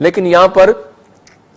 लेकिन यहां पर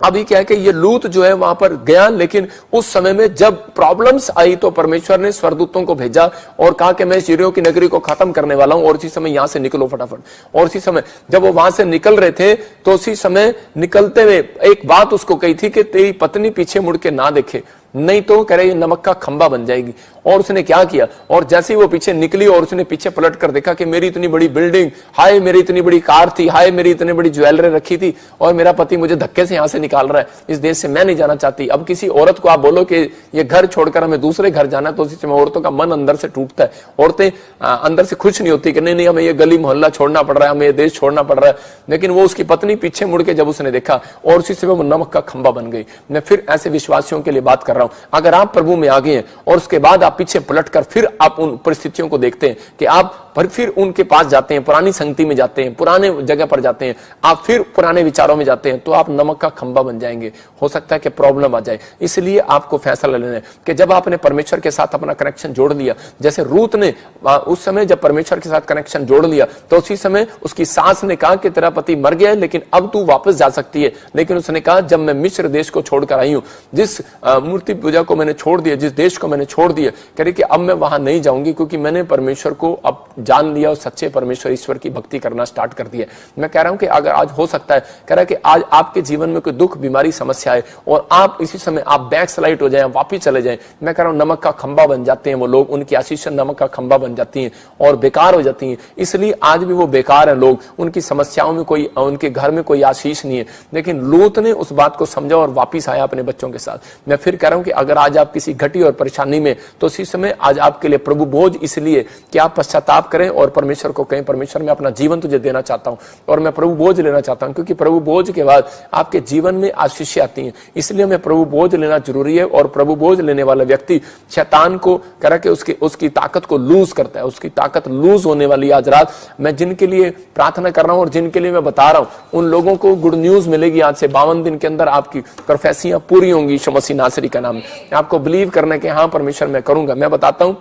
अभी क्या है कि ये लूत जो है वहां पर गया, लेकिन उस समय में जब प्रॉब्लम्स आई तो परमेश्वर ने स्वर्गदूतों को भेजा और कहा कि मैं यरीहो की नगरी को खत्म करने वाला हूं और उसी समय यहां से निकलो फटाफट। और उसी समय जब वो वहां से निकल रहे थे तो उसी समय निकलते हुए एक बात उसको कही थी कि तेरी पत्नी पीछे मुड़ के ना देखे, नहीं तो कह रहे ये नमक का खंबा बन जाएगी। और उसने क्या किया, और जैसे ही वो पीछे निकली और उसने पीछे पलट कर देखा कि मेरी इतनी बड़ी बिल्डिंग, हाय मेरी इतनी बड़ी कार थी, हाय मेरी इतनी बड़ी ज्वेलरी रखी थी और मेरा पति मुझे धक्के से यहां से निकाल रहा है, इस देश से मैं नहीं जाना चाहती। अब किसी औरत को आप बोलो कि ये घर छोड़कर हमें दूसरे घर जाना है तो उसी समय औरतों का मन अंदर से टूटता है। औरतें अंदर से खुश नहीं होती कि नहीं नहीं हमें ये गली मोहल्ला छोड़ना पड़ रहा है, हमें ये देश छोड़ना पड़ रहा है। लेकिन वो उसकी पत्नी पीछे मुड़ के जब उसने देखा और उसी समय वो नमक का खंबा बन गई। मैं फिर ऐसे विश्वासियों के लिए बात कर रहा हूं, अगर आप प्रभु में आ गए हैं और उसके बाद आप पीछे पलटकर फिर आप उन परिस्थितियों को देखते हैं कि आप फिर उनके पास जाते हैं, पुरानी संगति में जाते हैं, पुराने जगह पर जाते हैं, आप फिर पुराने विचारों में जाते हैं, तो आप नमक का खंबा बन जाएंगे। हो सकता है कि प्रॉब्लम आ जाए। इसलिए आपको फैसला लेना है कि जब आपने परमेश्वर के साथ अपना कनेक्शन जोड़ लिया, जैसे रूत ने उस समय जब परमेश्वर के साथ कनेक्शन जोड़ लिया तो उसी समय उसकी सास ने कहा कि तेरा पति मर गया है लेकिन अब तू वापस जा सकती है। लेकिन उसने कहा जब मैं मिस्र देश को छोड़कर आई हूं, जिस मूर्ति पूजा को मैंने छोड़ दिया, जिस देश को मैंने छोड़ दिया, कह रही कि अब मैं वहां नहीं जाऊंगी क्योंकि मैंने परमेश्वर को अब जान लिया और सच्चे परमेश्वर ईश्वर की भक्ति करना स्टार्ट कर दिया। मैं कह रहा हूं कि अगर आज हो सकता है, कह रहा है कि आज आपके जीवन में कोई दुख बीमारी समस्या है और आप इसी समय आप बैक स्लाइड हो जाए, वापिस चले जाएं, मैं कह रहा हूं नमक का खंबा बन जाते हैं वो लोग, उनकी आशीष नमक का खंबा बन जाती है और बेकार हो जाती है। इसलिए आज भी वो बेकार है लोग, उनकी समस्याओं में कोई, उनके घर में कोई आशीष नहीं है। लेकिन लूत ने उस बात को समझा और वापिस आया अपने बच्चों के साथ। मैं फिर कह रहा हूं कि अगर आज आप किसी घटी और परेशानी में, तो इसी समय आज आपके लिए प्रभु बोझ इसलिए कि आप पश्चाताप करें और परमेश्वर को कहें परमेश्वर मैं अपना जीवन तुझे देना चाहता हूं और मैं प्रभु बोझ लेना चाहता हूं, क्योंकि प्रभु बोझ के बाद आपके जीवन में आशीष आती हैं। इसलिए हमें प्रभु बोझ लेना जरूरी है और प्रभु बोझ लेने वाला व्यक्ति शैतान को कह के उसकी ताकत को लूज करता है। उसकी ताकत लूज होने वाली आज रात मैं जिनके लिए प्रार्थना कर रहा हूं और जिनके लिए मैं बता रहा हूं उन लोगों को गुड न्यूज मिलेगी। आज से 52 दिन के अंदर आपकी प्रोफेसियां पूरी होंगी यीशु मसीह नासरी का नाम। आपको बिलीव करना कि हाँ परमेश्वर मैं करूंगा। मैं बताता हूं,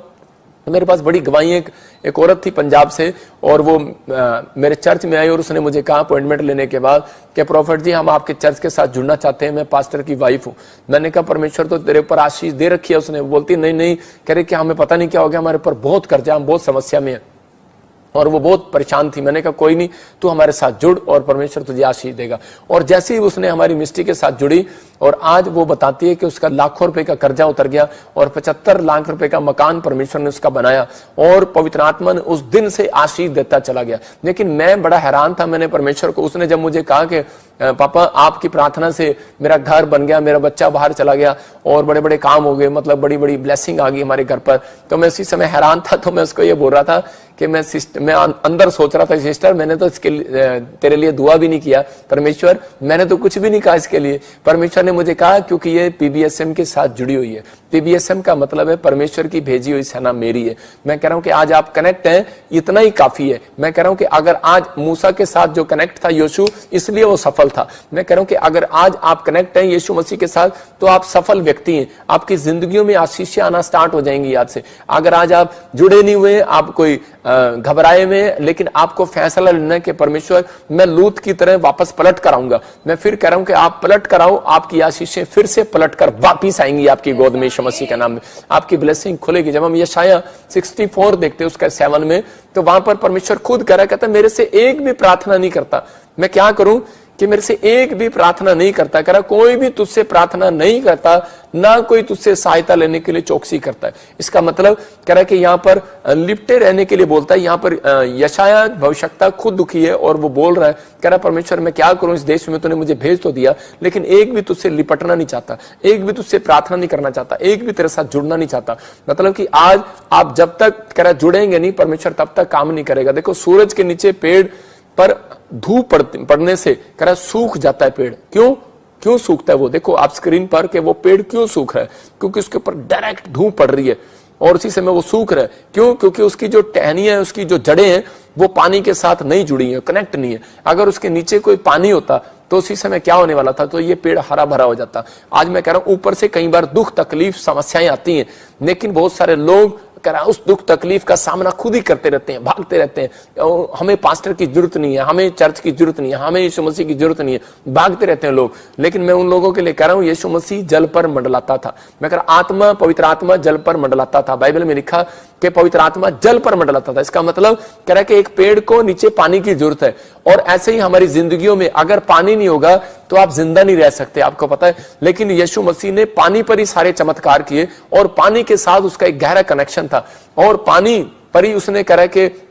मेरे पास बड़ी गवाही एक औरत थी पंजाब से और वो मेरे चर्च में आई और उसने मुझे कहा अपॉइंटमेंट लेने के बाद कि प्रॉफिट जी हम आपके चर्च के साथ जुड़ना चाहते हैं, मैं पास्टर की वाइफ हूं। मैंने कहा परमेश्वर तो तेरे ऊपर आशीष दे रखी है। उसने बोलती नहीं नहीं, कह रही कि हमें पता नहीं क्या हो गया, हमारे ऊपर बहुत कर्जा, हम बहुत समस्या में है और वो बहुत परेशान थी। मैंने कहा कोई नहीं, तू हमारे साथ जुड़ और परमेश्वर तुझे आशीष देगा। और जैसे ही उसने हमारी मिस्ट्री के साथ जुड़ी और आज वो बताती है कि उसका लाखों रुपए का कर्जा उतर गया और 75 लाख रुपए का मकान परमेश्वर ने उसका बनाया और पवित्र आत्मा ने उस दिन से आशीष देता चला गया। लेकिन मैं बड़ा हैरान था, मैंने परमेश्वर को, उसने जब मुझे कहा कि पापा आपकी प्रार्थना से मेरा घर बन गया, मेरा बच्चा बाहर चला गया और बड़े बड़े काम हो गए, मतलब बड़ी बड़ी ब्लेसिंग आ गई हमारे घर पर, तो मैं इसी समय हैरान था। तो मैं उसको ये बोल रहा था कि मैं अंदर सोच रहा था सिस्टर मैंने तो इसके तेरे लिए दुआ भी नहीं किया परमेश्वर, मैंने तो कुछ भी नहीं कहा इसके लिए। परमेश्वर ने मुझे कहा क्योंकि ये पीबीएसएम के साथ जुड़ी हुई है। पीबीएसएम का मतलब है परमेश्वर की भेजी हुई सेना मेरी है। मैं कह रहा हूं कि आज आप कनेक्ट हैं, इतना ही काफी है। मैं कह रहा हूं कि अगर आज मूसा के साथ जो कनेक्ट था यीशु, इसलिए वो सफल था। मैं कह रहा हूं कि अगर आज आप कनेक्ट हैं यीशु मसीह के साथ तो आप सफल व्यक्ति हैं। आपकी जिंदगियों में आशीष आना स्टार्ट हो जाएंगी आज से। अगर आज आप जुड़े नहीं हुए, आप कोई घबराए हुए, लेकिन आपको फैसला लेना है कि परमेश्वर मैं लूत की तरह वापस पलट कर आऊंगा। मैं फिर कह रहा हूं कि आप पलट कर आओ, आपकी आशीषें फिर से पलट कर वापिस आएंगी आपकी गोद में यीशु मसीह के नाम में। आपकी ब्लेसिंग खुलेगी। जब हम यशाया 64 देखते हैं उसका 7 में, तो वहां पर परमेश्वर खुद कह रहा है, कहता मेरे से एक भी प्रार्थना नहीं करता। मैं क्या करूं कि मेरे से एक भी प्रार्थना नहीं करता। कह रहा कोई भी तुझसे प्रार्थना नहीं करता, ना कोई तुझसे सहायता लेने के लिए चौकसी करता है। इसका मतलब कह रहा है कि यहाँ पर लिपटे रहने के लिए बोलता है। यहाँ पर यशाया भविष्यवक्ता खुद दुखी है और वो बोल रहा है, कह रहा परमेश्वर मैं क्या करूं, इस देश में तूने मुझे भेज तो दिया, लेकिन एक भी तुझसे लिपटना नहीं चाहता, एक भी तुझसे प्रार्थना नहीं करना चाहता, एक भी तेरे साथ जुड़ना नहीं चाहता। मतलब कि आज आप जब तक कह रहा जुड़ेंगे नहीं, परमेश्वर तब तक काम नहीं करेगा। देखो सूरज के नीचे पेड़ पर धूप पड़ने से कह रहा सूख जाता है पेड़। क्यों सूखता है वो? देखो आप स्क्रीन पर कि वो पेड़ क्यों सूख रहा है, क्योंकि उसके ऊपर डायरेक्ट धूप पड़ रही है और उसी समय वो सूख रहा है। क्यों? क्योंकि उसकी जो टहनियां है, उसकी जो जड़ें हैं, वो पानी के साथ नहीं जुड़ी है, कनेक्ट नहीं है। अगर उसके नीचे कोई पानी होता तो उसी समय क्या होने वाला था, तो ये पेड़ हरा भरा हो जाता। आज मैं कह रहा हूं ऊपर से कई बार दुख तकलीफ समस्याएं आती हैं, लेकिन बहुत सारे लोग कह रहा उस दुख तकलीफ का सामना खुद ही करते रहते हैं, भागते रहते हैं। हमें पास्टर की जरूरत नहीं है, हमें चर्च की जरूरत नहीं है, हमें यीशु मसीह की जरूरत नहीं है, भागते रहते हैं लोग। लेकिन मैं उन लोगों के लिए कह रहा हूं, यीशु मसीह जल पर मंडलाता था। मैं कह रहा आत्मा, पवित्र आत्मा जल पर मंडलाता था। बाइबल में लिखा कि पवित्र आत्मा जल पर मंडलाता था। इसका मतलब कह रहा है कि एक पेड़ को नीचे पानी की जरूरत है, और ऐसे ही हमारी जिंदगियों में अगर पानी नहीं होगा तो आप जिंदा नहीं रह सकते, आपको पता है। लेकिन यीशु मसीह ने पानी पर ही सारे चमत्कार किए, और पानी के साथ उसका एक गहरा कनेक्शन था, और पानी पर ही उसने कह रहा है कि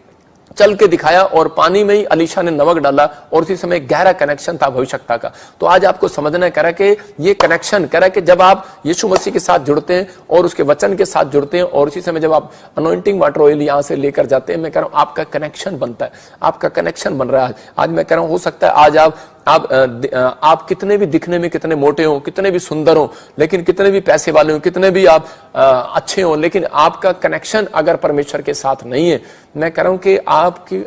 चल के दिखाया, और पानी में ही अलीशा ने नमक डाला, और उसी समय गहरा कनेक्शन था भविष्यता का। तो आज आपको समझना कह रहा है कि ये कनेक्शन कह रहा है कि जब आप यीशु मसीह के साथ जुड़ते हैं और उसके वचन के साथ जुड़ते हैं, और उसी समय जब आप अनॉइंटिंग वाटर ऑयल यहां से लेकर जाते हैं, मैं कह रहा हूं आपका कनेक्शन बनता है, आपका कनेक्शन बन रहा है। आज मैं कह रहा हूं हो सकता है आज आप कितने भी दिखने में कितने मोटे हो, कितने भी सुंदर हो, लेकिन कितने भी पैसे वाले हो, कितने भी आप अच्छे हो, लेकिन आपका कनेक्शन अगर परमेश्वर के साथ नहीं है, मैं कह रहा हूं कि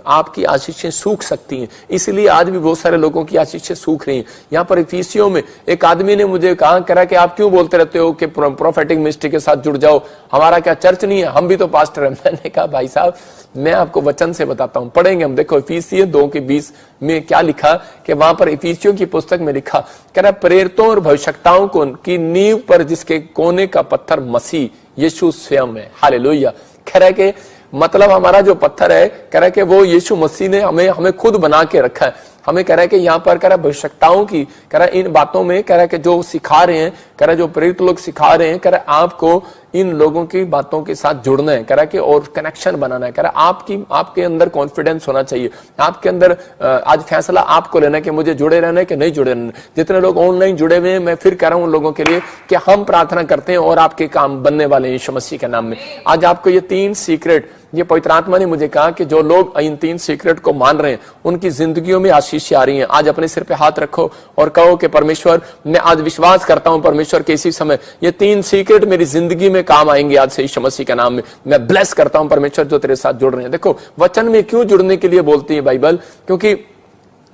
आपकी आशीषें सूख सकती हैं। इसलिए आज भी बहुत सारे लोगों की आशीषें सूख रही हैं। यहाँ पर इफिसियों में एक आदमी ने मुझे कहा कि आप क्यों बोलते रहते हो कि प्रोफेटिक मिनिस्ट्री के साथ जुड़ जाओ, हमारा क्या चर्च नहीं है, हम भी तो पास्टर हैं। मैंने कहा भाई साहब, मैं आपको वचन से बताता हूं, पढ़ेंगे हम। देखो इफिसियों 2:20 में क्या लिखा कि वहां पर इफिसियों की पुस्तक में लिखा, कह रहा प्रेरितों और भविष्यवक्ताओं को की नींव पर जिसके कोने का पत्थर मसीह यीशु स्वयं है। हालेलुया। कह रहा है कि मतलब हमारा जो पत्थर है, कह रहा है कि वो यीशु मसीह ने हमें खुद बना के रखा है। हमें कह रहा है कि यहाँ पर कह रहा है भविष्यवक्ताओं की, कह रहा है इन बातों में, कह रहा है कि जो सिखा रहे हैं, कह रहा है जो प्रेरित लोग सिखा रहे हैं, कह रहा है आपको इन लोगों की बातों के साथ जुड़ना है, कह रहा है कि और कनेक्शन बनाना है। कह रहा है आपके अंदर कॉन्फिडेंस होना चाहिए, आपके अंदर आज फैसला आपको लेना है कि मुझे जुड़े रहना है कि नहीं जुड़े रहना। जितने लोग ऑनलाइन जुड़े हुए हैं, मैं फिर कह रहा हूं उन लोगों के लिए कि हम प्रार्थना करते हैं और आपके काम बनने वाले हैं यीशु मसीह के नाम में। आज आपको ये 3 सीक्रेट, ये पवित्र आत्मा ने मुझे कहा कि जो लोग इन 3 सीक्रेट को मान रहे हैं उनकी जिंदगियों में आशीष आ रही है। आज अपने सिर पे हाथ रखो और कहो कि परमेश्वर, मैं आज विश्वास करता हूं परमेश्वर के इसी समय ये 3 सीक्रेट मेरी जिंदगी में काम आएंगे आज से यीशु मसीह के नाम में। मैं ब्लेस करता हूं परमेश्वर जो तेरे साथ जुड़ रहे हैं। देखो वचन में क्यों जुड़ने के लिए बोलती है बाइबल, क्योंकि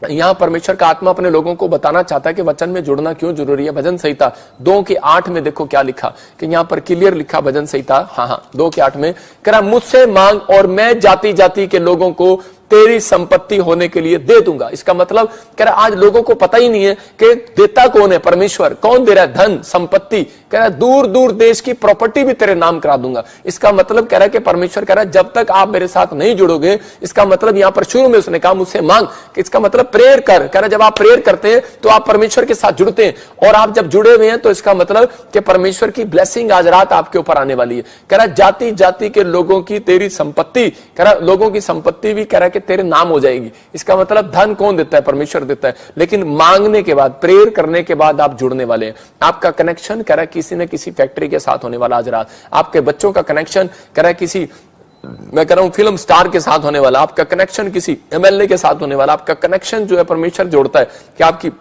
यहां परमेश्वर का आत्मा अपने लोगों को बताना चाहता है कि वचन में जुड़ना क्यों जरूरी है। भजन संहिता 2:8 में देखो क्या लिखा, कि यहां पर क्लियर लिखा भजन संहिता 2:8 में, कह रहा मुझसे मांग और मैं जाति जाति के लोगों को तेरी संपत्ति होने के लिए दे दूंगा। इसका मतलब कह रहा आज लोगों को पता ही नहीं है कि देता कौन है, परमेश्वर। कौन दे रहा है? धन संपत्ति। कह रहा दूर दूर देश की प्रॉपर्टी भी तेरे नाम करा दूंगा। इसका मतलब कह रहा है कि परमेश्वर कह रहा है जब तक आप मेरे साथ नहीं जुड़ोगे, इसका मतलब यहां पर शुरू में उसने कहा मुझसे मांग, इसका मतलब प्रेयर कर। कह रहा जब आप प्रेयर करते हैं तो आप परमेश्वर के साथ जुड़ते हैं, और आप जब जुड़े हुए हैं तो इसका मतलब कि परमेश्वर की ब्लेसिंग आज रात आपके ऊपर आने वाली है। कह रहा जाति जाति के लोगों की तेरी संपत्ति, कह रहा लोगों की संपत्ति भी कह रहा कि तेरे नाम हो जाएगी। इसका मतलब धन कौन देता है? परमेश्वर देता है। लेकिन मांगने के बाद, प्रेयर करने के बाद आप जुड़ने वाले हैं। आपका कनेक्शन कह रहा किसी न किसी फैक्ट्री के साथ होने वाला आज रात। आपके बच्चों का कनेक्शन कह रहा किसी, मैं कह रहा हूं फिल्म स्टार के साथ होने वाला। आपका कनेक्शन किसी एमएलए के साथ होने वाला। आपका कनेक्शन जो है परमेश्वर जोड़ता है कि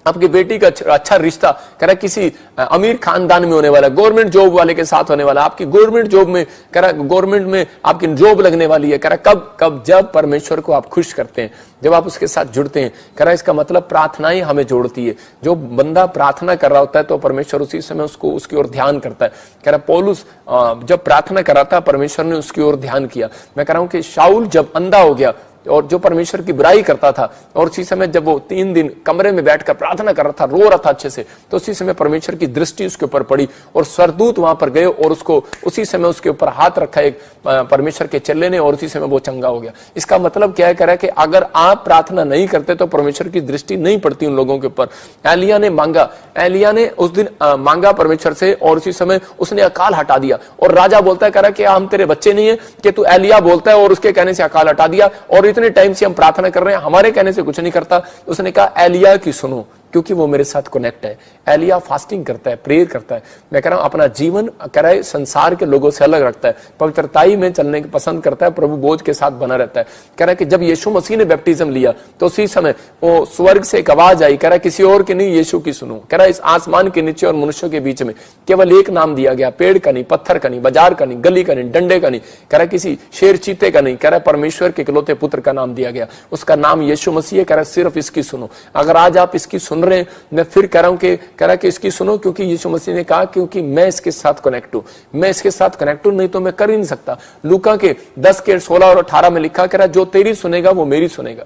आपकी बेटी का अच्छा रिश्ता कह रहा किसी अमीर खानदान में होने वाला, गवर्नमेंट जॉब वाले के साथ होने वाला। आपकी गवर्नमेंट जॉब में कह रहा गवर्नमेंट में आपकी जॉब लगने वाली है। कह रहा कब जब परमेश्वर को आप खुश करते हैं, जब आप उसके साथ जुड़ते हैं। कह रहा इसका मतलब प्रार्थनाएं हमें जोड़ती है। जो बंदा प्रार्थना कर रहा होता है तो परमेश्वर उसी समय उसको उसकी ओर ध्यान करता है। कह रहा पौलुस जब प्रार्थना कर रहा था परमेश्वर ने उसकी ओर ध्यान किया। मैं कह रहा हूं कि शाऊल जब अंधा हो गया और जो परमेश्वर की बुराई करता था, और उसी समय जब वो 3 दिन कमरे में बैठकर प्रार्थना कर रहा था, रो रहा था अच्छे से, तो उसी समय परमेश्वर की दृष्टि उसके ऊपर पड़ी और स्वर्गदूत वहां पर गए और उसको उसी समय उसके ऊपर हाथ रखा एक परमेश्वर के चेले ने, और उसी समय वो चंगा हो गया। इसका मतलब क्या है? कह रहा है कि अगर आप प्रार्थना नहीं करते तो परमेश्वर की दृष्टि नहीं पड़ती उन लोगों के ऊपर। एलिया ने मांगा, एलिया ने उस दिन मांगा परमेश्वर से, और उसी समय उसने अकाल हटा दिया। और राजा बोलता है, कह रहा है कि हम तेरे बच्चे नहीं है कि तू एलिया बोलता है और उसके कहने से अकाल हटा दिया, और इतने टाइम से हम प्रार्थना कर रहे हैं, हमारे कहने से कुछ नहीं करता। उसने कहा एलिया की सुनो, क्योंकि वो मेरे साथ कनेक्ट है। एलिया फास्टिंग करता है, प्रेयर करता है। मैं कह रहा हूं अपना जीवन कह रहा है संसार के लोगों से अलग रखता है, पवित्रताई में चलने की पसंद करता है, प्रभु बोझ के साथ बना रहता है। कह रहा है कि जब यीशु मसीह ने बैप्टिज्म लिया तो उसी समय वो स्वर्ग से एक आवाज आई, कह रहा है किसी और की नहीं, यीशु की सुनो। कह रहा है इस आसमान के नीचे और मनुष्यों के बीच में केवल एक नाम दिया गया, पेड़ का नहीं, पत्थर का नहीं, बाजार का नहीं, गली का नहीं, डंडे का नहीं, कह रहा है किसी शेर चीते का नहीं, कह रहा है परमेश्वर के इकलौते पुत्र का नाम दिया गया, उसका नाम यीशु मसीह है। कह रहा है सिर्फ इसकी सुनो। अगर आज आप इसकी सुन रहे हैं, मैं फिर कह रहा हूं कि इसकी सुनो, क्योंकि यीशु मसीह ने कहा क्योंकि मैं इसके साथ कनेक्ट हूं, मैं इसके साथ कनेक्ट हूं, नहीं तो मैं कर ही नहीं सकता। लूका के 10 के 16 और 18 में लिखा, कह रहा जो तेरी सुनेगा वो मेरी सुनेगा।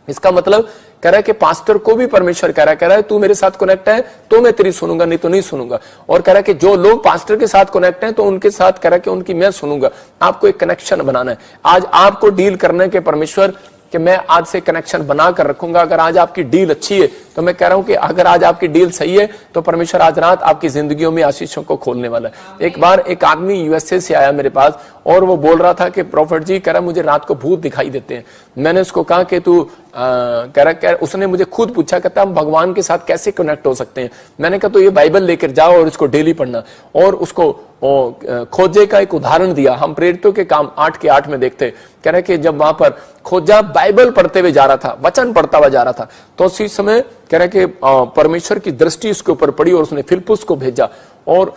इसका मतलब कह रहा है कि पास्टर को भी परमेश्वर कह रहा है तू मेरे साथ कनेक्ट है तो मैं तेरी सुनूंगा, नहीं तो नहीं सुनूंगा। और कह रहा है कि जो लोग पास्टर के साथ कनेक्ट हैं तो उनके साथ कह रहा है कि उनकी मैं सुनूंगा। आपको एक कनेक्शन बनाना है। आज आपको डील करने के परमेश्वर कि मैं आज से कनेक्शन बनाकर रखूंगा। अगर आज आपकी डील अच्छी है तो मैं कह रहा हूं कि अगर आज आपकी डील सही है तो परमेश्वर आज रात आपकी जिंदगियों में आशीषों को खोलने वाला है। एक बार एक आदमी यूएसए से आया मेरे पास और वो बोल रहा था कि प्रॉफिट जी, कह रहा मुझे रात को भूत दिखाई देते हैं। मैंने उसको कहा कि तू उसने मुझे खुद पूछा, कहता हम भगवान के साथ कैसे कनेक्ट हो सकते हैं। मैंने कहा तो ये बाइबल लेकर जाओ और इसको डेली पढ़ना। और उसको खोजे का एक उदाहरण दिया। हम प्रेरितों के काम 8 के 8 में देखते, कह रहे कि जब वहां पर खोजा बाइबल पढ़ते हुए जा रहा था, वचन पढ़ता हुआ जा रहा था, तो उसी समय कह रहे कि परमेश्वर की दृष्टि उसके ऊपर पड़ी और उसने फिलिप्पुस को भेजा और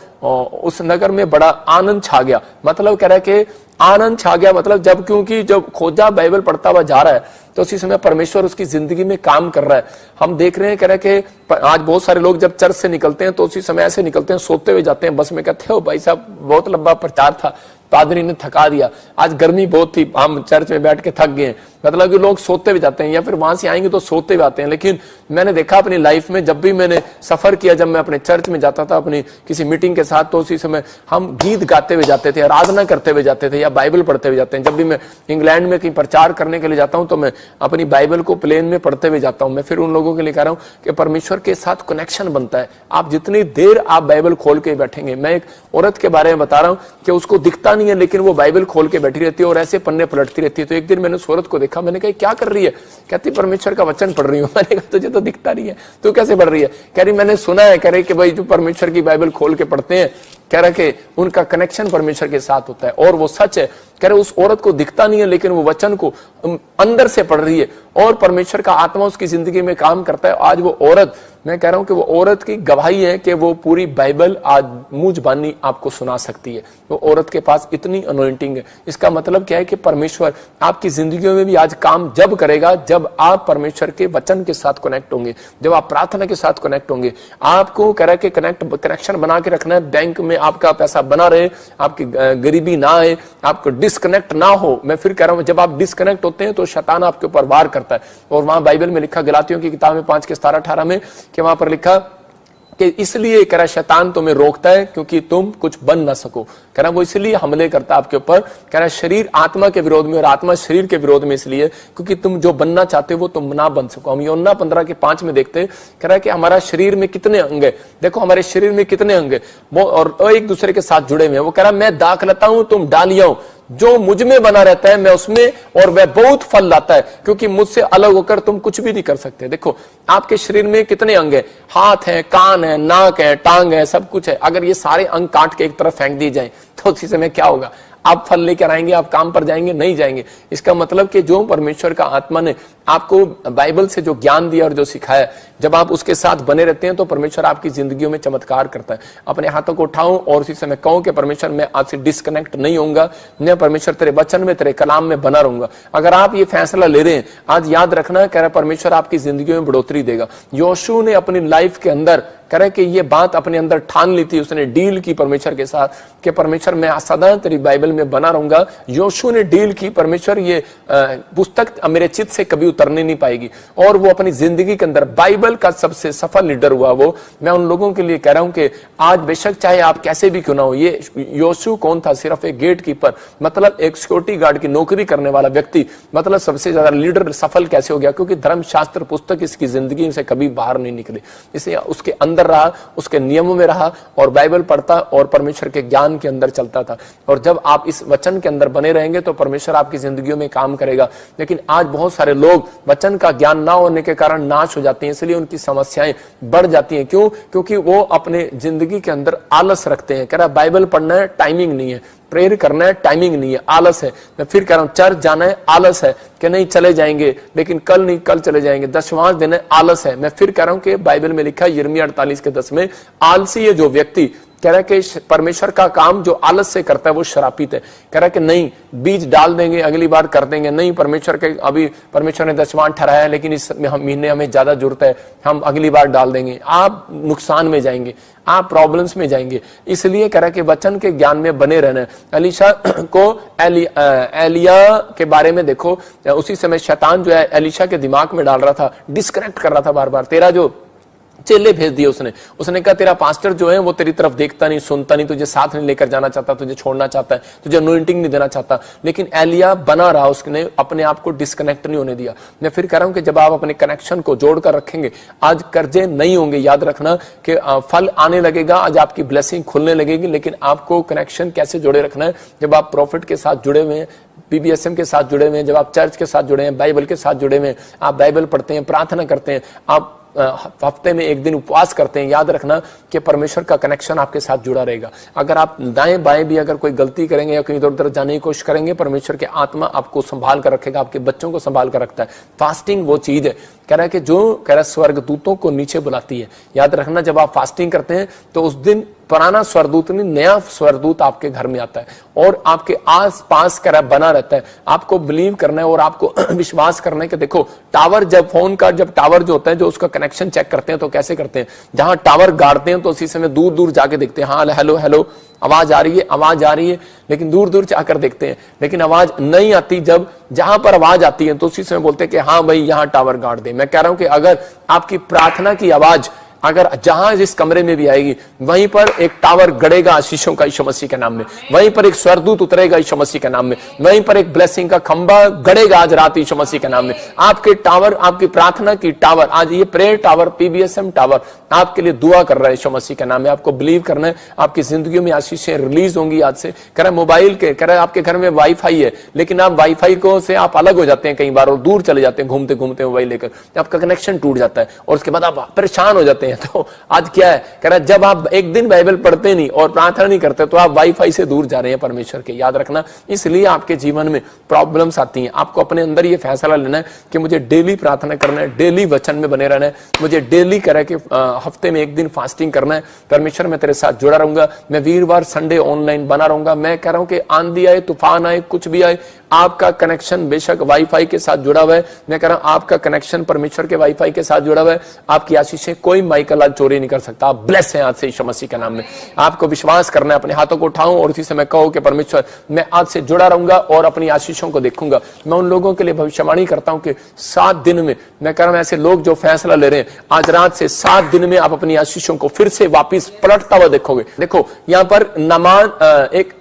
उस नगर में बड़ा आनंद छा गया। मतलब कह रहा है कि आनंद छा गया, मतलब क्योंकि जब खोजा बाइबल पढ़ता हुआ जा रहा है तो उसी समय परमेश्वर उसकी जिंदगी में काम कर रहा है। हम देख रहे हैं, कह रहे कि आज बहुत सारे लोग जब चर्च से निकलते हैं तो उसी समय ऐसे निकलते हैं, सोते हुए जाते हैं बस में, कहते हो भाई साहब बहुत लंबा प्रचार था, पादरी ने थका दिया, आज गर्मी बहुत थी, हम चर्च में बैठ के थक गए। मतलब कि लोग सोते हुए जाते हैं या फिर वहां से आएंगे तो सोते हुए आते हैं। लेकिन मैंने देखा अपनी लाइफ में, जब भी मैंने सफर किया, जब मैं अपने चर्च में जाता था अपनी किसी मीटिंग के साथ, तो उसी समय हम गीत गाते हुए जाते थे, आराधना करते हुए जाते थे या बाइबल पढ़ते हुए जाते हैं। जब भी मैं इंग्लैंड में कहीं प्रचार करने के लिए जाता हूं तो मैं अपनी बाइबल को प्लेन में पढ़ते हुए जाता हूं। मैं फिर उन लोगों के लिए कह रहा हूं कि परमेश्वर के साथ कनेक्शन बनता है। आप जितनी देर आप बाइबल खोल के बैठेंगे, मैं एक औरत के बारे में बता रहा हूं कि उसको दिखता नहीं है लेकिन वो बाइबल खोल के बैठी रहती है और ऐसे पन्ने पलटती रहती है। तो एक दिन मैंने उस औरत को देखा, मैंने कहा क्या कर रही है? कहती परमेश्वर का वचन पढ़ रही हूं। मैंने कहा तुझे तो दिखता नहीं है, तू कैसे पढ़ रही है? कह रही मैंने सुना है, कह रही कि भाई जो परमेश्वर की बाइबल खोल के पढ़ते हैं, कह रहा कि उनका कनेक्शन परमेश्वर के साथ होता है। और वो सच है। कह रहे उस औरत को दिखता नहीं है लेकिन वो वचन को अंदर से पढ़ रही है और परमेश्वर का आत्मा उसकी जिंदगी में काम करता है। आज वो औरत, मैं कह रहा हूं कि वो औरत की गवाही है कि वो पूरी बाइबल आज मुंह जुबानी आपको सुना सकती है। वो औरत के पास इतनी अनॉइंटिंग है। इसका मतलब क्या है कि परमेश्वर आपकी जिंदगियों में भी आज काम जब करेगा जब आप परमेश्वर के वचन के साथ कनेक्ट होंगे, जब आप प्रार्थना के साथ कनेक्ट होंगे। आपको कह रहा है कि कनेक्शन बना के रखना है। बैंक में आपका पैसा बना रहे, आपकी गरीबी ना आए, आपको डिस्कनेक्ट ना हो। मैं फिर कह रहा हूं जब आप डिस्कनेक्ट होते हैं तो शैतान आपके ऊपर वार करता है। और वहां बाइबल में लिखा, गलातियों की किताब में 5 के 17-18 में, कि वहां पर लिखा कि इसलिए कह रहा शैतान तुम्हें रोकता है क्योंकि तुम कुछ बन ना सको। कह रहा वो इसलिए हमले करता है आपके ऊपर। कह रहा शरीर आत्मा के विरोध में और आत्मा शरीर के विरोध में इसलिए क्योंकि तुम जो बनना चाहते हो वो तुम ना बन सको। हम यूहन्ना 15 के 5 में देखते हैं, कह रहा है कि हमारा शरीर में कितने अंग है, देखो हमारे शरीर में कितने अंग है वो और एक दूसरे के साथ जुड़े हुए हैं। वो कह रहा मैं दाखलता हूं तुम डालियां हो, जो मुझ में बना रहता है मैं उसमें, और वह बहुत फल लाता है क्योंकि मुझसे अलग होकर तुम कुछ भी नहीं कर सकते। देखो आपके शरीर में कितने अंग है, हाथ है, कान है, नाक है, टांग है, सब कुछ है। अगर ये सारे अंग काट के एक तरफ फेंक दिए जाए तो उसी समय क्या होगा? आप फल लेकर आएंगे, आप काम पर जाएंगे? नहीं जाएंगे। इसका मतलब कि जो परमेश्वर का आत्मा ने आपको बाइबल से जो ज्ञान दिया और जो सिखाया, जब आप उसके साथ बने रहते हैं तो परमेश्वर आपकी जिंदगियों में चमत्कार करता है। अपने हाथों को उठाऊं और उसी समय कहूं कि परमेश्वर मैं आपसे डिस्कनेक्ट नहीं होऊंगा, मैं परमेश्वर तेरे वचन में, तेरे कलाम में बना रहूंगा। अगर आप ये फैसला ले रहे हैं, आज याद रखना, कह रहा परमेश्वर आपकी जिंदगी में बढ़ोतरी देगा। योशू ने अपनी लाइफ के अंदर कह रहे कि ये बात अपने अंदर ठान ली थी, उसने डील की परमेश्वर के साथ कि परमेश्वर मैं सदा तेरी बाइबल में बना रहूंगा। योशू ने डील की, परमेश्वर ये पुस्तक मेरे चित्त से कभी उतरने नहीं पाएगी। और वो अपनी जिंदगी के अंदर बाइबल का सबसे सफल लीडर हुआ। वो मैं उन लोगों के लिए कह रहा हूं कि आज बेशक चाहे आप कैसे भी क्यों ना हो, ये योशू कौन था? सिर्फ एक गेट कीपर, मतलब एक सिक्योरिटी गार्ड की नौकरी करने वाला व्यक्ति, मतलब सबसे ज्यादा लीडर सफल कैसे हो गया? क्योंकि धर्मशास्त्र पुस्तक इसकी जिंदगी से कभी बाहर नहीं निकली। इसलिए उसके अंदर रहा, उसके नियमों में रहा और बाइबल पढ़ता और परमेश्वर के ज्ञान के अंदर चलता था। और जब आप इस वचन के अंदर बने रहेंगे तो परमेश्वर आपकी जिंदगियों में काम करेगा। लेकिन आज बहुत सारे लोग वचन का ज्ञान ना होने के कारण नाश हो जाते हैं, इसलिए उनकी समस्याएं बढ़ जाती हैं। क्यों? क्योंकि वो अपने जिंदगी के अंदर आलस रखते हैं। कह रहा बाइबल पढ़ना है, टाइमिंग नहीं है, प्रेयर करना है, टाइमिंग नहीं है, आलस है। मैं फिर कह रहा हूं चर्च जाना है, आलस है कि नहीं चले जाएंगे, लेकिन कल नहीं कल चले जाएंगे। दशमांश देना है, आलस है। मैं फिर कह रहा हूं कि बाइबल में लिखा है यिर्मयाह 48 के 10 में, आलसी है जो व्यक्ति कह रहा है कि परमेश्वर का काम जो आलस से करता है वो शरापित है। कह रहा है कि नहीं, बीज डाल देंगे, अगली बार कर देंगे, नहीं परमेश्वर के अभी परमेश्वर ने दशवांश ठहराया है लेकिन इस महीने हमें ज्यादा जरूरत है, हम अगली बार डाल देंगे। आप नुकसान में जाएंगे, आप प्रॉब्लम्स में जाएंगे। इसलिए कह रहा है कि वचन के ज्ञान में बने रहना। एलीशा को एलिया के बारे में देखो, उसी समय शैतान जो है एलीशा के दिमाग में डाल रहा था, डिस्कनेक्ट कर रहा था बार बार। तेरा जो चेले भेज दिए उसने कहा तेरा पास्टर जो है वो तेरी तरफ देखता नहीं, सुनता नहीं, तुझे साथ नहीं लेकर जाना चाहता, तुझे छोड़ना चाहता है, तुझे अनॉइंटिंग नहीं देना चाहता। लेकिन एलिया बना रहा, उसने अपने आप को डिस्कनेक्ट नहीं होने दिया। मैं फिर कह रहा हूं कि जब आप अपने कनेक्शन को जोड़कर रखेंगे, आज कर्जे नहीं होंगे, याद रखना कि फल आने लगेगा, आज आपकी ब्लेसिंग खुलने लगेगी। लेकिन आपको कनेक्शन कैसे जोड़े रखना है? जब आप प्रॉफिट के साथ जुड़े हुए हैं, बीबीएसएम के साथ जुड़े हुए हैं, जब आप चर्च के साथ जुड़े हैं, बाइबल के साथ जुड़े हुए हैं, आप बाइबल पढ़ते हैं, प्रार्थना करते हैं, आप हफ्ते में एक दिन उपवास करते हैं, याद रखना कि परमेश्वर का कनेक्शन आपके साथ जुड़ा रहेगा। अगर आप दाएं बाएं भी अगर कोई गलती करेंगे या कहीं इधर उधर जाने की कोशिश करेंगे, परमेश्वर के आत्मा आपको संभाल कर रखेगा, आपके बच्चों को संभाल कर रखता है। फास्टिंग वो चीज है, कह रहा है कि जो कह रहा है स्वर्गदूतों को नीचे बुलाती है। याद रखना जब आप फास्टिंग करते हैं तो उस दिन पुराना स्वर्गदूत नहीं, नया स्वर्गदूत आपके घर में आता है और आपके आस पास कह रहा बना रहता है। आपको बिलीव करना है और आपको विश्वास करना है कि देखो टावर, जब फोन का जब टावर जो होता है, जो उसका कनेक्शन चेक करते हैं तो कैसे करते हैं? जहां टावर गाड़ते हैं तो उसी समय दूर दूर जाके देखते हैं, हाँ हेलो हेलो आवाज आ रही है, आवाज आ रही है, लेकिन दूर दूर जाकर देखते हैं, लेकिन आवाज नहीं आती। जब जहां पर आवाज आती है तो उसी समय बोलते हैं कि हाँ भाई यहां टावर गाड़ दे। मैं कह रहा हूं कि अगर आपकी प्रार्थना की आवाज अगर जहां जिस कमरे में भी आएगी, वहीं पर एक टावर गड़ेगा आशीषों का यीशु मसीह के नाम में, वहीं पर एक स्वर्गदूत उतरेगा यीशु मसीह के नाम में, वहीं पर एक ब्लेसिंग का खंबा गड़ेगा आज रात यीशु मसीह के नाम में। आपके टावर, आपकी प्रार्थना की टावर, आज ये प्रेयर टावर, पीबीएसएम टावर आपके लिए दुआ कर रहा है यीशु मसीह के नाम में। आपको बिलीव करना है, आपकी जिंदगी में आशीषें रिलीज होंगी आज से। कह रहा है मोबाइल के, कह रहा है आपके घर में वाईफाई है, लेकिन आप वाईफाई को से आप अलग हो जाते हैं कई बार और दूर चले जाते हैं घूमते घूमते मोबाइल लेकर, आपका कनेक्शन टूट जाता है और उसके बाद आप परेशान हो जाते हैं। तो आज क्या है, कह रहा है जब आप एक दिन बाइबल पढ़ते नहीं और प्रार्थना नहीं करते तो आप वाईफाई से दूर जा रहे हैं परमेश्वर के, याद रखना। इसलिए आपके जीवन में प्रॉब्लम्स आती हैं। आपको अपने अंदर ये फैसला लेना है कि मुझे डेली प्रार्थना करना है, डेली वचन में बने रहना है, मुझे डेली कह रहा है कि हफ्ते में एक दिन फास्टिंग करना है। परमेश्वर मैं तेरे साथ जुड़ा रहूंगा, मैं वीरवार संडे ऑनलाइन बना रहूंगा। मैं कह रहा हूं कि आंधी आए, तूफान आए, कुछ भी आए, आपका कनेक्शन बेशक वाईफाई के साथ जुड़ा हुआ है। मैं कह रहा हूं आपका कनेक्शन परमेश्वर के वाईफाई के साथ जुड़ा हुआ है। आपकी आशीषें कोई माइकल आज चोरी नहीं कर सकता। आप ब्लेस हैं आज से यीशु मसीह के नाम में। आपको विश्वास करना है, अपने हाथों को उठाऊं और उसी समय कहो कि परमेश्वर मैं आज से जुड़ा रहूंगा और अपनी आशीषों को देखूंगा। मैं उन लोगों के लिए भविष्यवाणी करता हूं कि 7 दिन में, मैं कह रहा हूं ऐसे लोग जो फैसला ले रहे हैं, आज रात से 7 दिन में आप अपनी आशीषों को फिर से वापिस पलटता हुआ देखोगे। देखो यहां पर नामान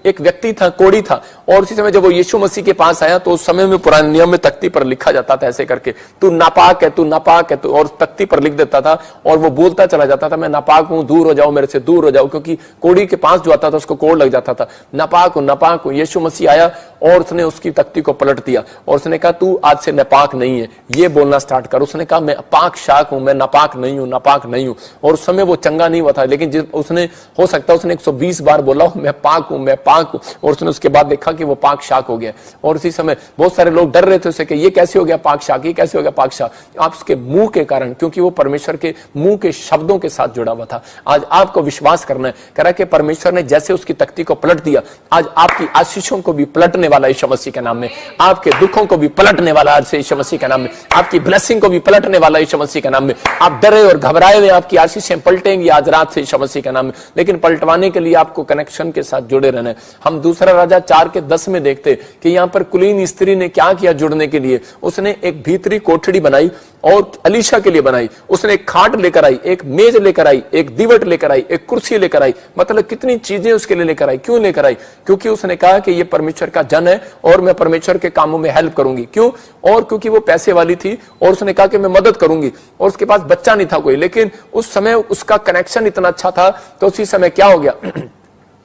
एक व्यक्ति था, कोढ़ी था, और उसी समय जब वो यीशु मसीह के पास आया तो उस समय में पुराने नियम में तख्ती पर लिखा जाता था ऐसे करके, तू नापाक है, तू नापाक है, तू, और तख्ती पर लिख देता था और वो बोलता चला जाता था मैं नापाक हूं, दूर हो जाओ मेरे से, दूर हो जाओ, क्योंकि कोढ़ी के पास जो आता था उसको कोढ़ लग जाता था। नापाक हूं, नापाक हूं। यीशु मसीह आया और उसने उसकी तख्ती को पलट दिया और उसने कहा तू आज से नापाक नहीं है, ये बोलना स्टार्ट कर। उसने कहा मैं पाक शाक हूं, मैं नापाक नहीं हूं, नापाक नहीं हूं। और उस समय वो चंगा नहीं हुआ था, लेकिन उसने हो सकता है उसने 120 बार बोला मैं पाक हूं, मैं पाक हूं, और उसने उसके बाद देखा कि वो पाक शाक हो गया। और उसी समय बहुत सारे लोग डर रहे थे उससे कि ये कैसे हो गया पाक शाक, ये कैसे हो गया पाक शाक। आप उसके मुंह के कारण, क्योंकि वो परमेश्वर के मुंह के शब्दों के साथ जुड़ा हुआ था। आज आपको विश्वास करना है, कह रहा कि परमेश्वर ने जैसे उसकी तख्ती को पलट दिया, आज आपकी आशीषों को भी पलटने वाला यीशु मसीह के नाम में, आपके दुखों को भी पलटने वाला आज से यीशु मसीह के नाम में, आपकी ब्लेसिंग को भी पलटने वाला यीशु मसीह के नाम में। आप डरे और घबराए हुए, आपकी आशीषें पलटेंगी आज रात से यीशु मसीह के नाम में। लेकिन पलटवाने के लिए आपको कनेक्शन के साथ जुड़े रहना है। हम दूसरा राजा 4:10 में देखते कि यहाँ पर कुलीन स्त्री ने क्या किया जुड़ने के लिए, उसने एक भीतरी कोठड़ी बनाई और एलीशा के लिए बनाई। उसने एक खाट लेकर आई, एक मेज लेकर आई, एक दीवट लेकर आई, एक कुर्सी लेकर आई। मतलब कितनी चीजें उसके लिए लेकर आई। क्यों लेकर आई? क्योंकि उसने कहा कि ये परमेश्वर का जन है और मैं परमेश्वर के कामों में हेल्प करूंगी। क्यों? और क्योंकि वो पैसे वाली थी और उसने कहा कि मैं मदद करूंगी। और उसके पास बच्चा नहीं था कोई, लेकिन उस समय उसका कनेक्शन इतना अच्छा था तो उसी समय क्या हो गया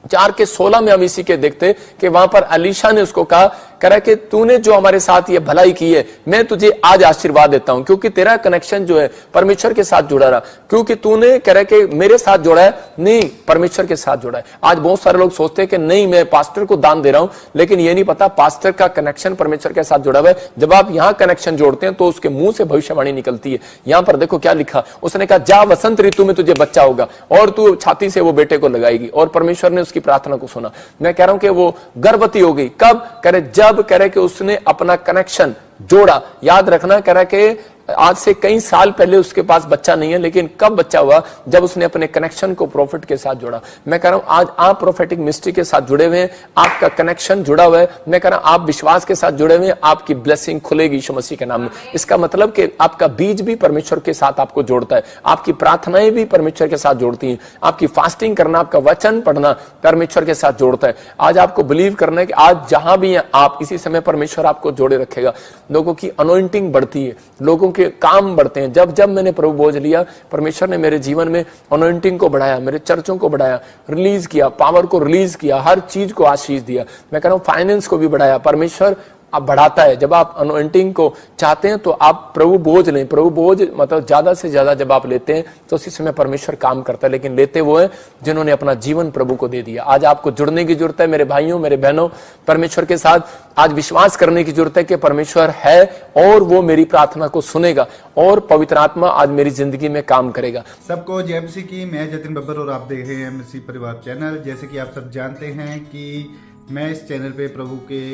4:16 में हम इसी के देखते कि वहां पर अलीशा ने उसको कहा कि तूने जो हमारे साथ ये भलाई की है, मैं तुझे आज आशीर्वाद देता हूं, क्योंकि तेरा कनेक्शन जो है परमेश्वर के साथ जुड़ा रहा, क्योंकि तूने कि मेरे साथ जुड़ा है, नहीं परमेश्वर के साथ जुड़ा है। आज बहुत सारे लोग सोचते हैं कि नहीं मैं पास्टर को दान दे रहा हूं, लेकिन ये नहीं पता पास्टर का कनेक्शन परमेश्वर के साथ जुड़ा हुआ है। जब आप यहां कनेक्शन जोड़ते हैं तो उसके मुंह से भविष्यवाणी निकलती है। यहां पर देखो क्या लिखा, उसने कहा जा वसंत ऋतु में तुझे बच्चा होगा और तू छाती से वो बेटे को लगाएगी, और परमेश्वर ने उसकी प्रार्थना को सुना। मैं कह रहा हूं कि वो गर्भवती हो गई, कब जब कि उसने अपना कनेक्शन जोड़ा। याद रखना कि आज से कई साल पहले उसके पास बच्चा नहीं है, लेकिन कब बच्चा हुआ, जब उसने अपने कनेक्शन को प्रॉफिट के साथ जोड़ा। मैं कह रहा हूं आज आप प्रोफेटिक मिस्ट्री के साथ जुड़े हुए हैं, आपका कनेक्शन जुड़ा हुआ है। मैं कह रहा हूं आप विश्वास के साथ जुड़े हुए हैं, आपकी ब्लेसिंग खुलेगी यीशु मसीह के नाम में। इसका मतलब कि आपका बीज भी परमेश्वर के साथ आपको जोड़ता है, आपकी प्रार्थनाएं भी परमेश्वर के साथ जोड़ती हैं, आपकी फास्टिंग करना, आपका वचन पढ़ना परमेश्वर के साथ जोड़ता है। आज आपको बिलीव करना है कि आज जहां भी हैं आप, इसी समय परमेश्वर आपको जोड़े रखेगा। लोगों की अनॉइंटिंग बढ़ती है, लोगों के काम बढ़ते हैं। जब जब मैंने प्रभु बोझ लिया, परमेश्वर ने मेरे जीवन में अनॉइंटिंग को बढ़ाया, मेरे चर्चों को बढ़ाया, रिलीज किया, पावर को रिलीज किया, हर चीज को आशीष दिया। मैं कह रहा हूं फाइनेंस को भी बढ़ाया। परमेश्वर आप बढ़ाता है। जब आप अनॉइंटिंग को चाहते हैं तो आप प्रभु बोझ लें। प्रभु बोझ मतलब ज्यादा से ज्यादा जब आप लेते हैं तो उसी समय परमेश्वर काम करता है, लेकिन लेते वो है जिन्होंने अपना जीवन प्रभु को दे दिया। आज आपको जुड़ने की जरूरत है मेरे भाइयों, मेरे बहनों, परमेश्वर के साथ। आज विश्वास करने की जरूरत है कि परमेश्वर है और वो मेरी प्रार्थना को सुनेगा और पवित्र आत्मा आज मेरी जिंदगी में काम करेगा। सबको जय मसीह की। मैं जतिन बब्बर और आप देख रहे हैं मसीह परिवार चैनल। जैसे कि आप सब जानते हैं कि मैं इस चैनल पे प्रभु के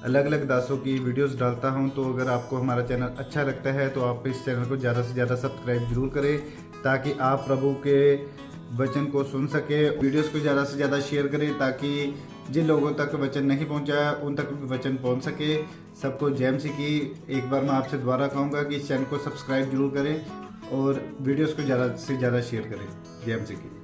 अलग अलग दासों की वीडियोस डालता हूं, तो अगर आपको हमारा चैनल अच्छा लगता है तो आप इस चैनल को ज़्यादा से ज़्यादा सब्सक्राइब जरूर करें, ताकि आप प्रभु के वचन को सुन सके। वीडियोस को ज़्यादा से ज़्यादा शेयर करें ताकि जिन लोगों तक वचन नहीं पहुंचा उन तक भी वचन पहुंच सके। सबको जय मसीह की। एक बार मैं आपसे दोबारा कहूँगा कि इस चैनल को सब्सक्राइब जरूर करें और वीडियोज़ को ज़्यादा से ज़्यादा शेयर करें। जय मसीह की।